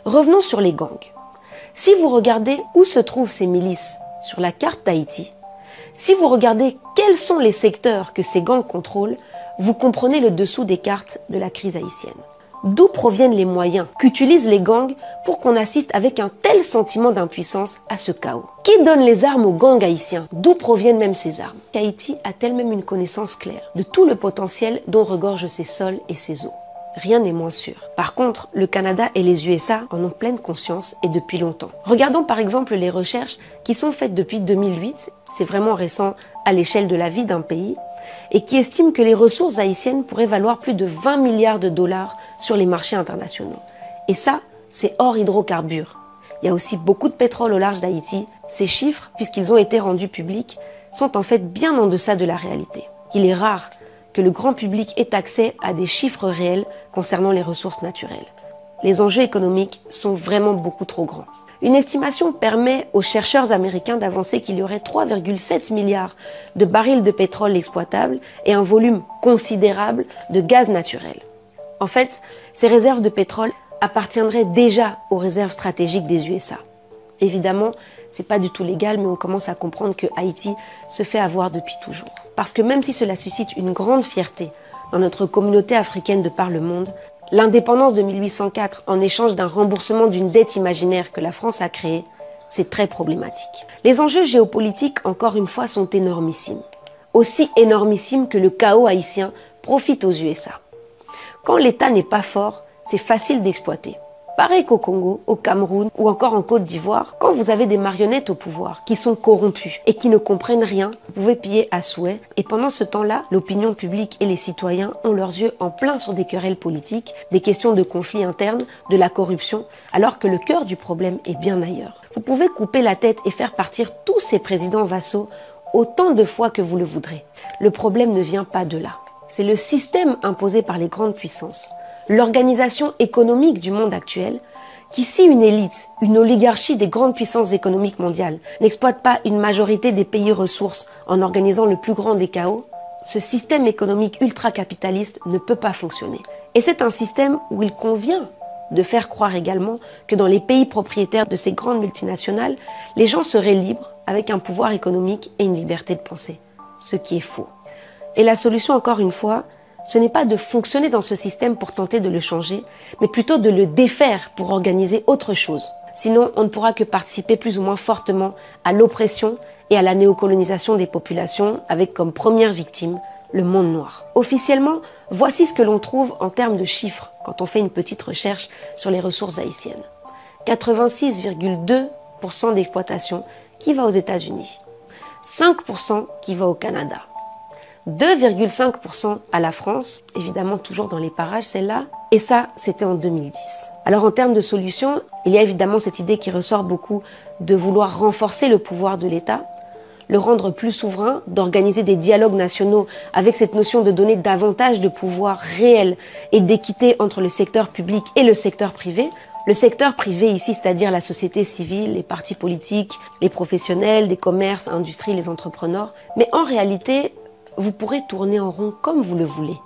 Revenons sur les gangs. Si vous regardez où se trouvent ces milices sur la carte d'Haïti, si vous regardez quels sont les secteurs que ces gangs contrôlent, vous comprenez le dessous des cartes de la crise haïtienne. D'où proviennent les moyens qu'utilisent les gangs pour qu'on assiste avec un tel sentiment d'impuissance à ce chaos? Qui donne les armes aux gangs haïtiens? D'où proviennent même ces armes? Haïti a-t-elle même une connaissance claire de tout le potentiel dont regorgent ses sols et ses eaux? Rien n'est moins sûr. Par contre, le Canada et les USA en ont pleine conscience et depuis longtemps. Regardons par exemple les recherches qui sont faites depuis 2008, c'est vraiment récent à l'échelle de la vie d'un pays, et qui estiment que les ressources haïtiennes pourraient valoir plus de 20 milliards de dollars sur les marchés internationaux. Et ça, c'est hors hydrocarbures. Il y a aussi beaucoup de pétrole au large d'Haïti. Ces chiffres, puisqu'ils ont été rendus publics, sont en fait bien en deçà de la réalité. Il est rare que le grand public ait accès à des chiffres réels concernant les ressources naturelles. Les enjeux économiques sont vraiment beaucoup trop grands. Une estimation permet aux chercheurs américains d'avancer qu'il y aurait 3,7 milliards de barils de pétrole exploitables et un volume considérable de gaz naturel. En fait, ces réserves de pétrole appartiendraient déjà aux réserves stratégiques des USA. Évidemment, c'est pas du tout légal, mais on commence à comprendre que Haïti se fait avoir depuis toujours. Parce que même si cela suscite une grande fierté dans notre communauté africaine de par le monde, l'indépendance de 1804 en échange d'un remboursement d'une dette imaginaire que la France a créée, c'est très problématique. Les enjeux géopolitiques, encore une fois, sont énormissimes. Aussi énormissimes que le chaos haïtien profite aux USA. Quand l'État n'est pas fort, c'est facile d'exploiter. Pareil qu'au Congo, au Cameroun ou encore en Côte d'Ivoire, quand vous avez des marionnettes au pouvoir qui sont corrompues et qui ne comprennent rien, vous pouvez piller à souhait. Et pendant ce temps-là, l'opinion publique et les citoyens ont leurs yeux en plein sur des querelles politiques, des questions de conflits internes, de la corruption, alors que le cœur du problème est bien ailleurs. Vous pouvez couper la tête et faire partir tous ces présidents vassaux autant de fois que vous le voudrez. Le problème ne vient pas de là. C'est le système imposé par les grandes puissances. L'organisation économique du monde actuel, qui si une élite, une oligarchie des grandes puissances économiques mondiales n'exploite pas une majorité des pays ressources en organisant le plus grand des chaos, ce système économique ultra-capitaliste ne peut pas fonctionner. Et c'est un système où il convient de faire croire également que dans les pays propriétaires de ces grandes multinationales, les gens seraient libres avec un pouvoir économique et une liberté de penser, ce qui est faux. Et la solution, encore une fois, ce n'est pas de fonctionner dans ce système pour tenter de le changer, mais plutôt de le défaire pour organiser autre chose. Sinon, on ne pourra que participer plus ou moins fortement à l'oppression et à la néocolonisation des populations, avec comme première victime le monde noir. Officiellement, voici ce que l'on trouve en termes de chiffres quand on fait une petite recherche sur les ressources haïtiennes. 86,2% d'exploitation qui va aux États-Unis, 5% qui va au Canada, 2,5% à la France, évidemment toujours dans les parages celle-là, et ça c'était en 2010. Alors en termes de solutions, il y a évidemment cette idée qui ressort beaucoup de vouloir renforcer le pouvoir de l'État, le rendre plus souverain, d'organiser des dialogues nationaux avec cette notion de donner davantage de pouvoir réel et d'équité entre le secteur public et le secteur privé. Le secteur privé ici, c'est-à-dire la société civile, les partis politiques, les professionnels, des commerces, industries, les entrepreneurs, mais en réalité, vous pourrez tourner en rond comme vous le voulez.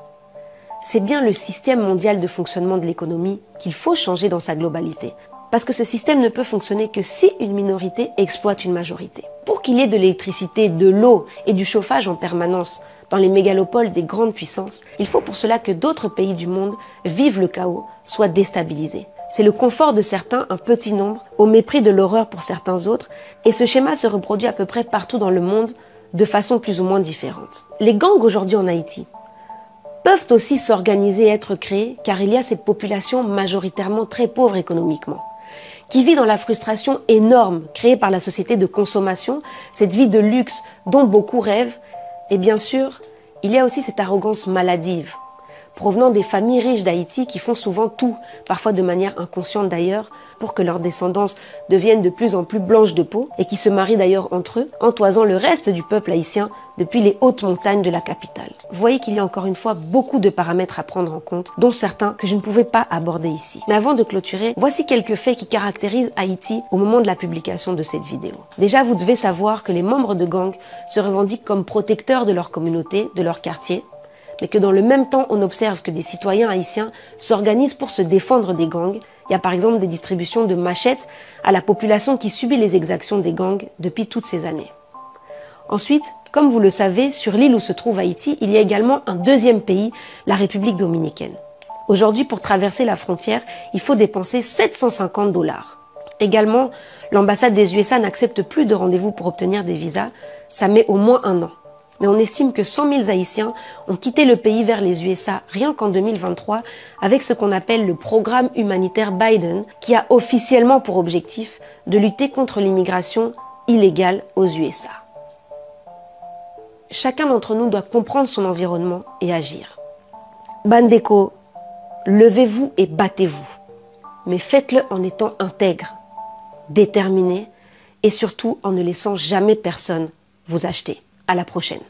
C'est bien le système mondial de fonctionnement de l'économie qu'il faut changer dans sa globalité. Parce que ce système ne peut fonctionner que si une minorité exploite une majorité. Pour qu'il y ait de l'électricité, de l'eau et du chauffage en permanence dans les mégalopoles des grandes puissances, il faut pour cela que d'autres pays du monde vivent le chaos, soient déstabilisés. C'est le confort de certains, un petit nombre, au mépris de l'horreur pour certains autres, et ce schéma se reproduit à peu près partout dans le monde, de façon plus ou moins différente. Les gangs aujourd'hui en Haïti peuvent aussi s'organiser et être créés car il y a cette population majoritairement très pauvre économiquement, qui vit dans la frustration énorme créée par la société de consommation, cette vie de luxe dont beaucoup rêvent, et bien sûr, il y a aussi cette arrogance maladive, provenant des familles riches d'Haïti qui font souvent tout, parfois de manière inconsciente d'ailleurs, pour que leur descendance devienne de plus en plus blanche de peau et qui se marient d'ailleurs entre eux, entoisant le reste du peuple haïtien depuis les hautes montagnes de la capitale. Vous voyez qu'il y a encore une fois beaucoup de paramètres à prendre en compte, dont certains que je ne pouvais pas aborder ici. Mais avant de clôturer, voici quelques faits qui caractérisent Haïti au moment de la publication de cette vidéo. Déjà, vous devez savoir que les membres de gangs se revendiquent comme protecteurs de leur communauté, de leur quartier, mais que dans le même temps, on observe que des citoyens haïtiens s'organisent pour se défendre des gangs Il y a par exemple des distributions de machettes à la population qui subit les exactions des gangs depuis toutes ces années. Ensuite, comme vous le savez, sur l'île où se trouve Haïti, il y a également un deuxième pays, la République dominicaine. Aujourd'hui, pour traverser la frontière, il faut dépenser 750 $. Également, l'ambassade des USA n'accepte plus de rendez-vous pour obtenir des visas. Ça met au moins un an. Mais on estime que 100 000 Haïtiens ont quitté le pays vers les USA rien qu'en 2023 avec ce qu'on appelle le programme humanitaire Biden qui a officiellement pour objectif de lutter contre l'immigration illégale aux USA. Chacun d'entre nous doit comprendre son environnement et agir. Bandeko, levez-vous et battez-vous. Mais faites-le en étant intègre, déterminé et surtout en ne laissant jamais personne vous acheter. À la prochaine.